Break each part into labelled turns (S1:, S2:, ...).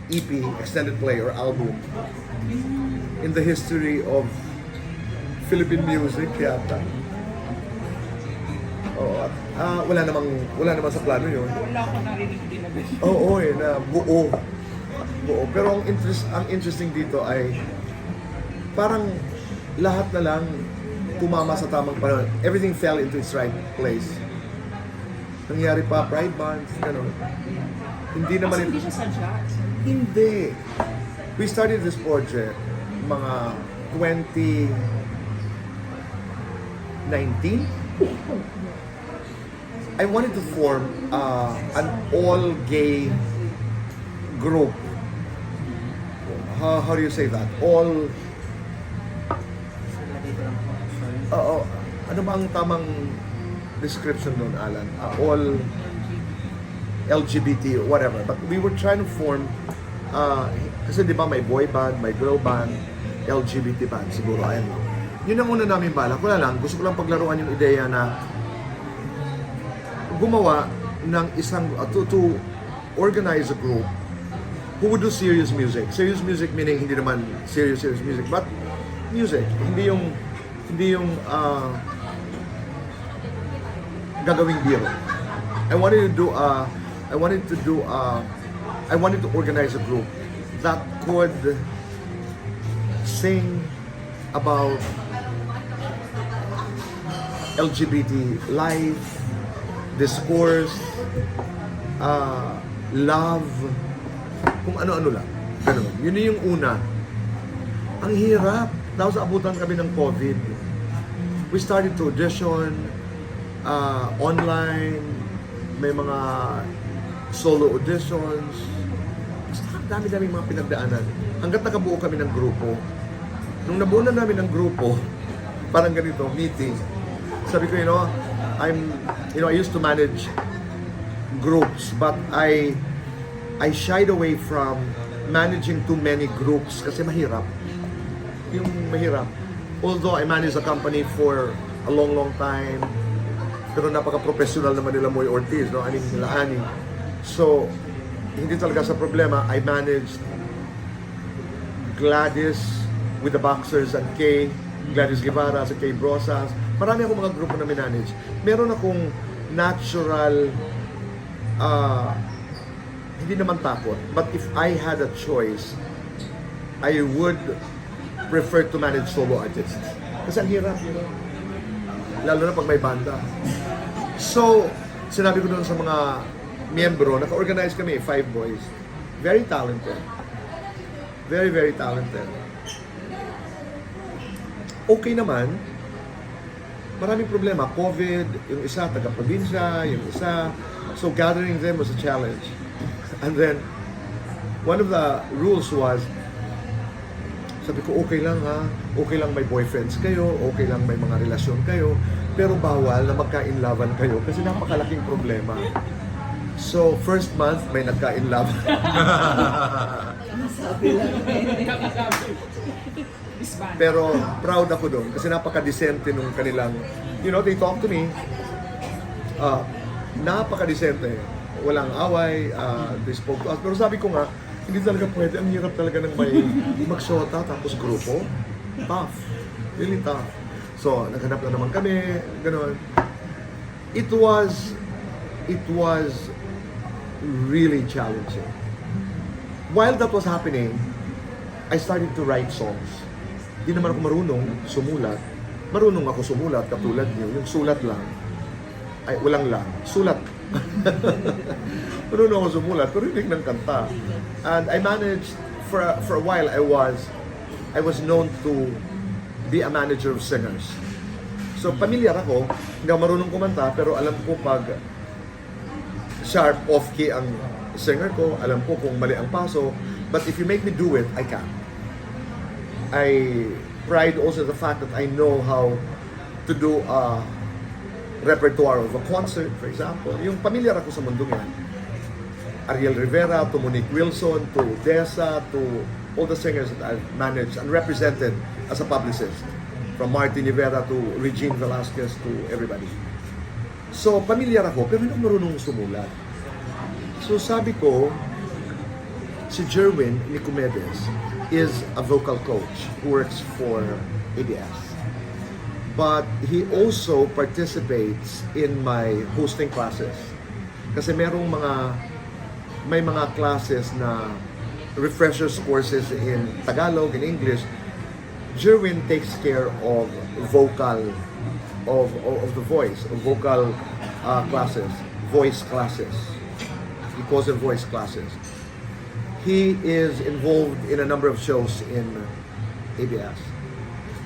S1: EP, extended play or album in the history of Philippine music yata. Oo, wala namang sa plano yun.
S2: Wala ko narinig din na gusto.
S1: Oo, na buo. Pero ang interesting dito ay parang lahat na lang tumama sa tamang panahon. Everything fell into its right place. Nangyari pa Pride Month, gano'n. Hindi naman
S2: Kasi hindi siya sadya.
S1: Hindi. We started this project mga 2019. I wanted to form an all-gay group. How do you say that? Ano ba ang tamang description doon, Alan? All LGBT, whatever. But we were trying to form, kasi di ba may boy band, may girl band, LGBT band, siguro, ayun lang. Yun ang una namin balak. Wala lang, gusto ko lang paglaruan yung ideya na gumawa ng isang, to organize a group who would do serious music. Serious music meaning hindi naman serious music, but music. Hindi yung gagawing biro. I wanted to organize a group that could sing about LGBT life, discourse, love, kung ano-ano lang. Ganun. Yun yung una. Ang hirap. Tapos abutan kami ng COVID. We started to audition, online, may mga solo auditions. Basta ang dami-dami mga pinagdaanan. Hanggat nakabuo kami ng grupo. Nung nabuo na namin ng grupo, parang ganito, meeting. Sabi ko, I used to manage groups, but I shied away from managing too many groups kasi mahirap. Yung mahirap. Although I managed a company for a long time, pero napaka-professional naman nila Moy Ortiz, no? Nila Ani. So, hindi talaga sa problema. I managed Gladys with the Boxers and Kay, Gladys Guevara sa Kay Brosas. Marami akong mga grupo na minanage. Meron akong natural, hindi naman takot, but if I had a choice, I would prefer to manage solo artists. Kasi ang hirap, lalo na pag may banda. So, sinabi ko doon sa mga miyembro, naka-organize kami, 5 boys. Very talented. Very, very talented. Okay naman. Maraming problema. COVID, yung isa taga-probinsya, yung isa. So, gathering them was a challenge. And then, one of the rules was, sabi ko, okay lang ha, okay lang may boyfriends kayo, okay lang may mga relasyon kayo, pero bawal na magka-inlaban kayo kasi napakalaking problema. So, first month, may nagka-inlove. Pero proud ako doon kasi napaka-decente nung kanilang, they talk to me, napaka-decente. Walang away, they spoke to us. Pero sabi ko nga, hindi talaga pwede. Ang hirap talaga ng may magsota tapos grupo. Tough. Really tough. So, naghanap na naman kami, gano'n. It was really challenging. While that was happening, I started to write songs. Hindi naman ako marunong sumulat. Marunong ako sumulat katulad niyo. Yung sulat lang. Ay, walang lang. Sulat. Marunong ako sumulat, pero hindi ng kanta. And I managed, for a while, I was known to be a manager of singers. So, familiar ako. Hindi ako marunong kumanta, pero alam ko pag sharp, off-key ang singer ko, alam ko kung mali ang paso. But if you make me do it, I can. I pride also the fact that I know how to do a repertoire of a concert, for example. Yung familiar ako sa mundong yan. Ariel Rivera, to Monique Wilson, to Dessa, to all the singers that I've managed and represented as a publicist. From Martin Rivera to Regine Velasquez to everybody. So, familiar ako, pero hindi ako marunong sumulat. So, sabi ko, Si Jerwin Nicomedes is a vocal coach who works for ABS. But he also participates in my hosting classes. Kasi may mga classes na refreshers courses in Tagalog and English. Jerwin takes care of vocal, of the voice, of vocal classes, voice classes. He calls them voice classes. He is involved in a number of shows in ABS.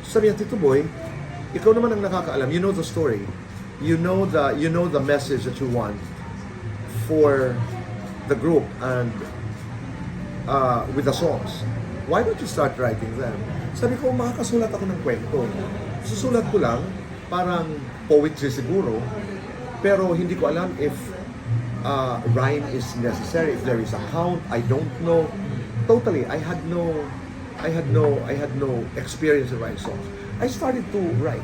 S1: Sabi niya, Tito Boy, ikaw naman ang nakakaalam. You know the story. You know the message that you want for the group and with the songs. Why don't you start writing them? Sabi ko, makakasulat ako ng kwento. Susulat ko lang, parang poetry siguro, pero hindi ko alam if rhyme is necessary, if there is a count. I don't know. Totally, I had no experience in writing songs. I started to write.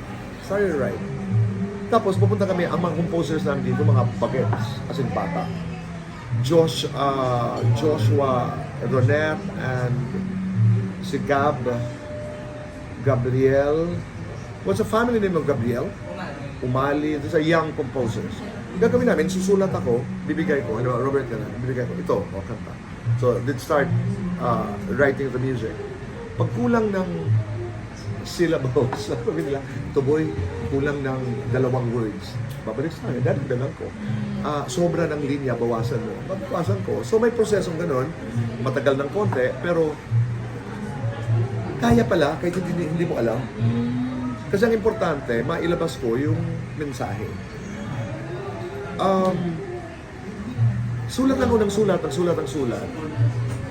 S1: Tapos pupunta kami, ang mga composers namin dito, mga bagets, as in bata. Joshua Ronet and si Gabriel. What's the family name of Gabriel? Umali. These are young composers. Gagawin namin, susulat ako, bibigay ko, Robert Galan, bibigay ko, ito, kanta. So, let's start writing the music. Pag kulang ng syllables, sabi nila, ito boy, kulang ng 2 words. Babalik sa akin, dadagdagan ko. Sobra ng linya, bawasan mo. Bawasan ko. So, may prosesong ganun, matagal ng konti, pero kaya pala, kahit hindi mo alam. Kasi ang importante, mailabas ko yung mensahe. Sulat lang ako ng sulat.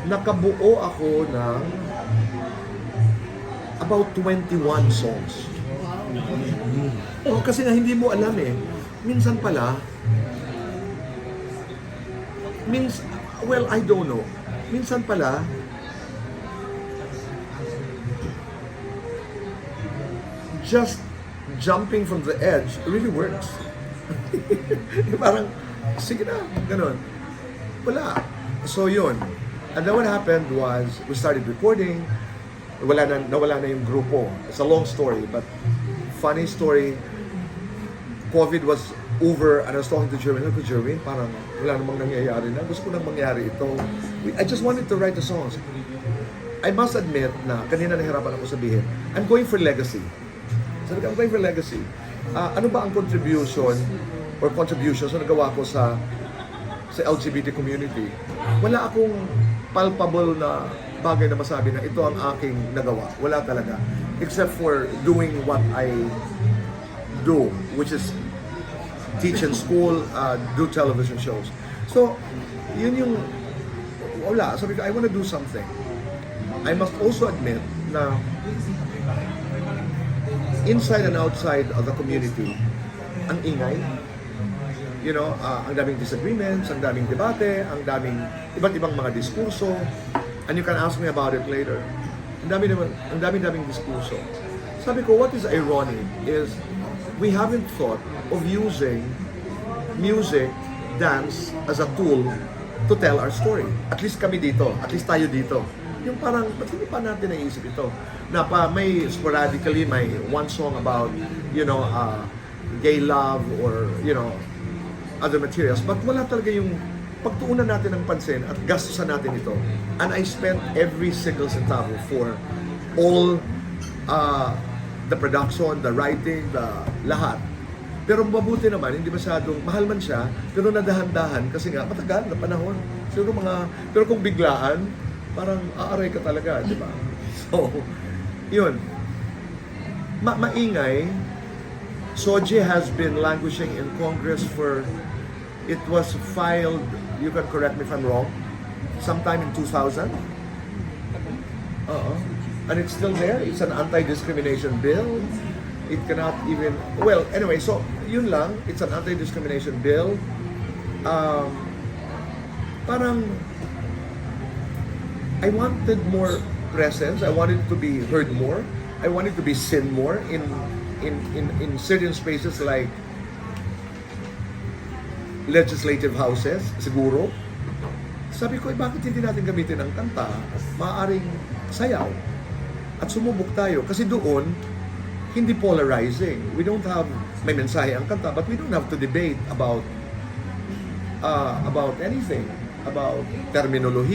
S1: Nakabuo ako ng about 21 songs. Kasi nga hindi mo alam eh. Minsan pala, I don't know. Minsan pala, just jumping from the edge really works. Parang, sige na, ganun. Wala. So yun. And then what happened was, we started recording, nawala na yung grupo. It's a long story, but funny story. COVID was over, and I was talking to Jerwin. Jerwin, parang wala namang nangyayari na. Gusto ko nang mangyari ito. I just wanted to write the songs. I must admit na kanina nahirapan ako sabihin, I'm going for legacy. Sabi ko, I'm going for legacy. Ano ba ang contributions na nagawa ko sa LGBT community? Wala akong palpable na bagay na masabi na ito ang aking nagawa. Wala talaga. Except for doing what I do, which is teach in school, do television shows. So, yun yung wala. Sabi ko, I want to do something. I must also admit na inside and outside of the community, ang ingay. You know, ang daming disagreements, ang daming debate, ang daming iba't ibang mga diskurso. And you can ask me about it later. Ang daming diskurso. Sabi ko, what is ironic is we haven't thought of using music, dance as a tool to tell our story. At least kami dito, at least tayo dito. Yung parang, ba't hindi pa natin naisip ito? Na may sporadically, may one song about, gay love or, other materials. But wala talaga yung pagtuunan natin ng pansin at gastusan natin ito. And I spent every single centavo for all the production, the writing, the lahat. Pero mabuti naman, hindi masyadong, mahal man siya, pero nadahan-dahan kasi nga, matagal na panahon. Pero kung biglaan, parang aaray ka talaga, di ba? So, yun. Maingay, SOGIE has been languishing in Congress it was filed, you can correct me if I'm wrong, sometime in 2000. And it's still there. It's an anti-discrimination bill. It cannot even, anyway, so yun lang, it's an anti-discrimination bill. Parang, I wanted more presence. I wanted to be heard more. I wanted to be seen more in certain spaces like legislative houses, siguro. Sabi ko, bakit hindi natin gamitin ang kanta? Maaaring sayaw. At sumubok tayo. Kasi doon, hindi polarizing. We don't have, may mensahe ang kanta, but we don't have to debate about anything, about terminology.